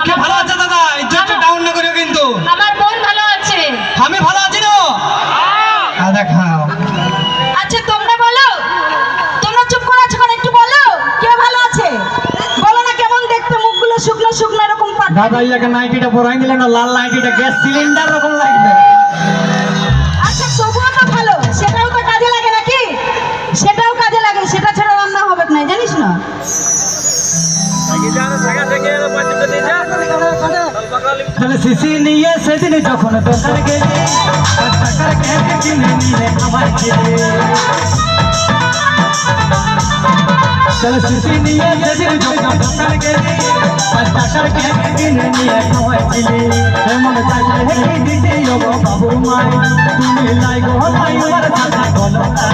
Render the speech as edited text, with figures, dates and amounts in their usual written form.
কে ভালো আছে দাদা? ইজ্জত ডাউন না করিও কিন্তু। আমার বোন ভালো আছে। আমি ভালো আছি না? দেখাও। আচ্ছা তোমরা বলো, তোমরা চুপ করে আছো কেন? একটু বলো কে ভালো আছে, বলো না। কেমন দেখতে মুখগুলো শুকনো শুকনো এরকম পাতা। দাদা ইয়াকে নাইটিটা পরাই দিলে না, লাল নাইটিটা গ্যাস সিলিন্ডার রকম লাগবে। আচ্ছা তবুও তো ভালো, সেটাও তো কাজে লাগে নাকি? সেটাও কাজে লাগে, সেটা ছাড়া রান্না হবে না, জানিস না? শিশি নিয়ে সেদিন যখন দোকান গেলে টাকার ক্যাপ কিনে নিয়ে আমার ছেলে। শিশি নিয়ে সেদিন যখন দোকান গেলে টাকার ক্যাপ কিনে নিয়ে আমার ছেলে। এমন চাইলে দিতে গো বাবু মাই, তুমি লাই গো নাই আমার কথা বলো না।